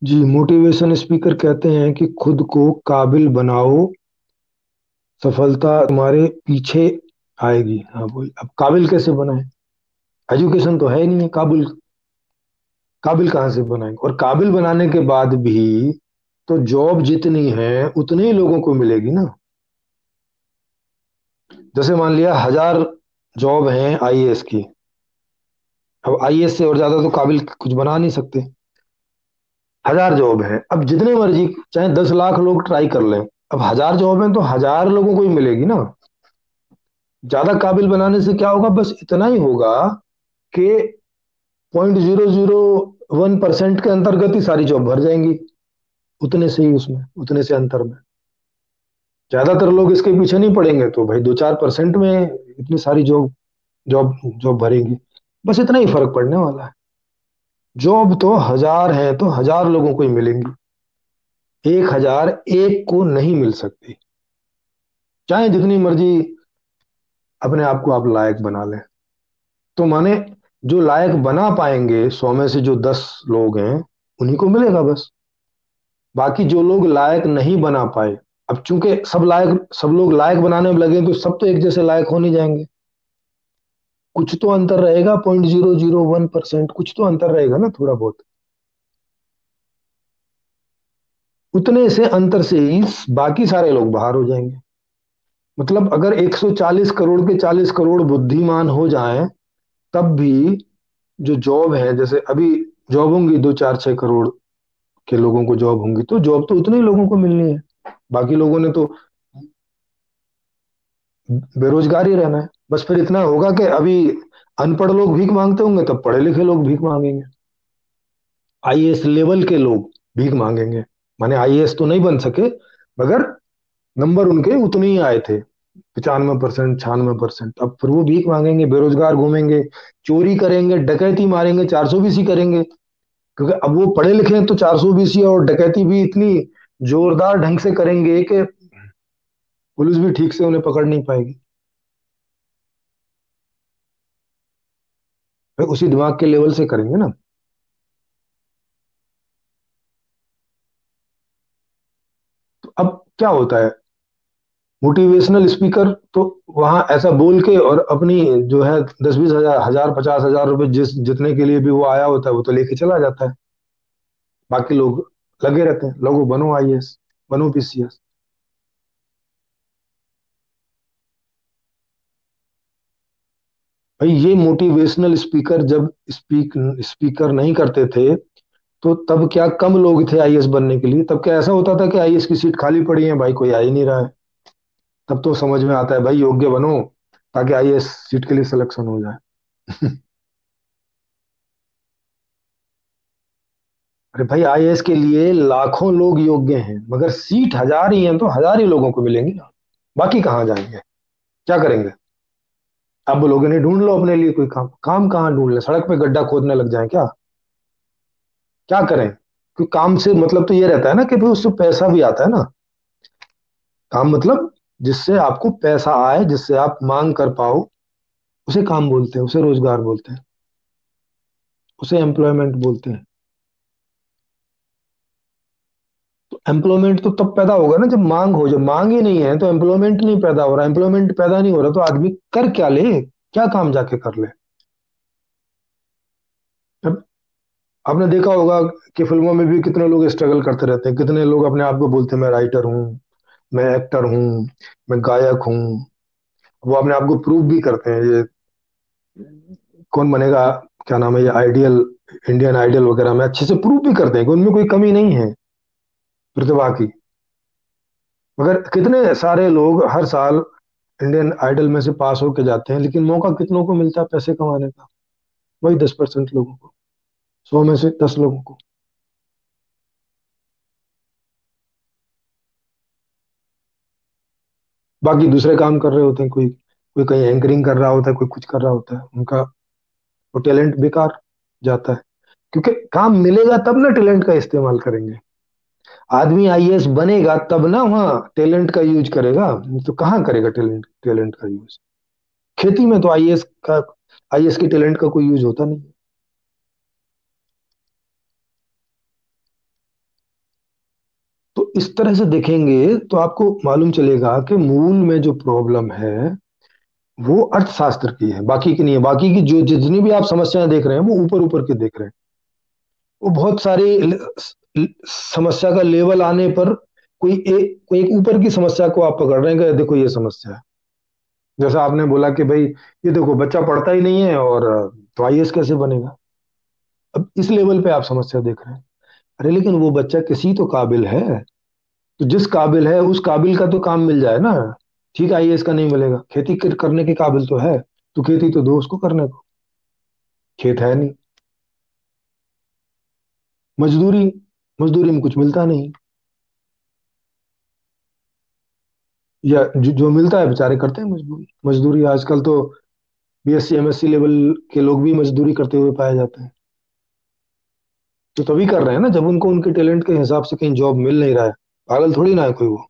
जी, motivation speaker कहते हैं कि खुद को काबिल बनाओ, सफलता तुम्हारे पीछे आएगी। हाँ बोल, अब काबिल कैसे बनाए? एजुकेशन तो है ही नहीं है, काबिल काबिल कहाँ से बनाएंगे? और काबिल बनाने के बाद भी तो जॉब जितनी है उतने ही लोगों को मिलेगी ना। जैसे मान लिया 1,000 जॉब हैं आईएएस की। अब आईएएस से और ज्यादा तो काबिल कुछ बना नहीं सकते। 1,000 जॉब है, अब जितने मर्जी चाहे 10 लाख लोग ट्राई कर लें, अब 1,000 जॉब है तो 1,000 लोगों को ही मिलेगी ना। ज्यादा काबिल बनाने से क्या होगा? बस इतना ही होगा कि 0.001% के अंतर्गत ही सारी जॉब भर जाएंगी। उतने से ही, उसमें उतने से अंतर में ज्यादातर लोग इसके पीछे नहीं पड़ेंगे, तो भाई 2-4% में इतनी सारी जॉब जॉब जॉब भरेंगी। बस इतना ही फर्क पड़ने वाला है। जॉब तो 1,000 है तो 1,000 लोगों को ही मिलेंगी। 1,000 एक को नहीं मिल सकती, चाहे जितनी मर्जी अपने आप को आप लायक बना लें। तो माने जो लायक बना पाएंगे 100 में से जो 10 लोग हैं, उन्हीं को मिलेगा बस। बाकी जो लोग लायक नहीं बना पाए, अब चूंकि सब लोग लायक बनाने में लगे तो सब तो एक जैसे लायक हो नहीं जाएंगे। कुछ तो अंतर रहेगा, 0.001%, कुछ तो अंतर रहेगा ना, थोड़ा बहुत। उतने से अंतर से ही बाकी सारे लोग बाहर हो जाएंगे। मतलब अगर 140 करोड़ के 40 करोड़ बुद्धिमान हो जाएं, तब भी जो जॉब है, जैसे अभी जॉब होंगी 2-4-6 करोड़ के लोगों को जॉब होंगी, तो जॉब तो उतने ही लोगों को मिलनी है। बाकी लोगों ने तो बेरोजगार ही रहना है। बस फिर इतना होगा कि अभी अनपढ़ लोग भीख मांगते होंगे, तब पढ़े लिखे लोग भीख मांगेंगे। आईएएस लेवल के लोग भीख मांगेंगे। माने आईएएस तो नहीं बन सके, मगर नंबर उनके उतने ही आए थे, 95%, 96%। अब फिर वो भीख मांगेंगे, बेरोजगार घूमेंगे, चोरी करेंगे, डकैती मारेंगे, 420 करेंगे। क्योंकि अब वो पढ़े लिखे हैं तो 420 और डकैती भी इतनी जोरदार ढंग से करेंगे कि पुलिस भी ठीक से उन्हें पकड़ नहीं पाएगी। भाई उसी दिमाग के लेवल से करेंगे ना। तो अब क्या होता है, मोटिवेशनल स्पीकर तो वहां ऐसा बोल के और अपनी जो है 10-20 हजार, 1,000-50,000 रुपए जितने के लिए भी वो आया होता है, वो तो लेके चला जाता है। बाकी लोग लगे रहते हैं, लोगो बनो आईएएस, बनो पीसीएस। भाई ये मोटिवेशनल स्पीकर जब स्पीकर नहीं करते थे, तो तब क्या कम लोग थे आईएएस बनने के लिए? तब क्या ऐसा होता था कि आईएएस की सीट खाली पड़ी है, भाई कोई आ ही नहीं रहा है? तब तो समझ में आता है भाई योग्य बनो, ताकि आईएएस सीट के लिए सिलेक्शन हो जाए। अरे भाई आईएएस के लिए लाखों लोग योग्य हैं, मगर सीट 1,000 ही है, तो 1,000 ही लोगों को मिलेंगी ना। बाकी कहाँ जाएंगे? क्या करेंगे? आप बोलोगे नहीं, ढूंढ लो अपने लिए कोई काम। काम कहाँ ढूंढ ले? सड़क पे गड्ढा खोदने लग जाए क्या? क्या करें? क्योंकि काम से मतलब तो ये रहता है ना कि भाई उससे पैसा भी आता है ना। काम मतलब जिससे आपको पैसा आए, जिससे आप मांग कर पाओ, उसे काम बोलते हैं, उसे रोजगार बोलते हैं, उसे एम्प्लॉयमेंट बोलते हैं। तो एम्प्लॉयमेंट तो तब पैदा होगा ना जब मांग हो। जब मांग ही नहीं है तो एम्प्लॉयमेंट नहीं पैदा हो रहा। एम्प्लॉयमेंट पैदा नहीं हो रहा तो आदमी कर क्या ले? क्या काम जाके कर ले? अब आपने देखा होगा कि फिल्मों में भी कितने लोग स्ट्रगल करते रहते हैं, कितने लोग अपने आप को बोलते हैं मैं राइटर हूँ, मैं एक्टर हूँ, मैं गायक हूँ। वो अपने आप को प्रूव भी करते हैं। ये कौन बनेगा, क्या नाम है ये, आइडियल, इंडियन आइडल वगैरह में अच्छे से प्रूव भी करते हैं कि उनमें कोई कमी नहीं है प्रतिभा की। मगर कितने सारे लोग हर साल इंडियन आइडल में से पास होके जाते हैं, लेकिन मौका कितनों को मिलता है पैसे कमाने का? वही 10% लोगों को, 100 में से 10 लोगों को। बाकी दूसरे काम कर रहे होते हैं, कोई कोई कहीं एंकरिंग कर रहा होता है, कोई कुछ कर रहा होता है, उनका वो टैलेंट बेकार जाता है। क्योंकि काम मिलेगा तब ना टैलेंट का इस्तेमाल करेंगे। आदमी आईएएस बनेगा तब ना वहाँ टैलेंट का यूज करेगा, नहीं तो कहाँ करेगा टैलेंट टैलेंट का यूज? खेती में तो आईएएस के टैलेंट का कोई यूज होता नहीं। इस तरह से देखेंगे तो आपको मालूम चलेगा कि मूल में जो प्रॉब्लम है वो अर्थशास्त्र की है, बाकी की नहीं है। बाकी की जो जितनी भी आप समस्याएं देख रहे हैं वो ऊपर ऊपर की देख रहे हैं। वो बहुत सारी समस्या का लेवल आने पर कोई एक ऊपर की समस्या को आप पकड़ रहे हैं कि देखो ये समस्या है। जैसा आपने बोला कि भाई ये देखो बच्चा पढ़ता ही नहीं है और तो आईएएस कैसे बनेगा। अब इस लेवल पे आप समस्या देख रहे हैं। अरे लेकिन वो बच्चा किसी तो काबिल है, तो जिस काबिल है उस काबिल का तो काम मिल जाए ना। ठीक, आईएएस का नहीं मिलेगा, खेती करने के काबिल तो है, तो खेती तो दो उसको करने को। खेत है नहीं, मजदूरी, मजदूरी में कुछ मिलता नहीं, या जो मिलता है बेचारे करते हैं मजदूरी। मजदूरी आजकल तो बीएससी एमएससी लेवल के लोग भी मजदूरी करते हुए पाए जाते हैं। तो तभी कर रहे हैं ना जब उनको उनके टैलेंट के हिसाब से कहीं जॉब मिल नहीं रहा है। पागल थोड़ी ना है कोई वो।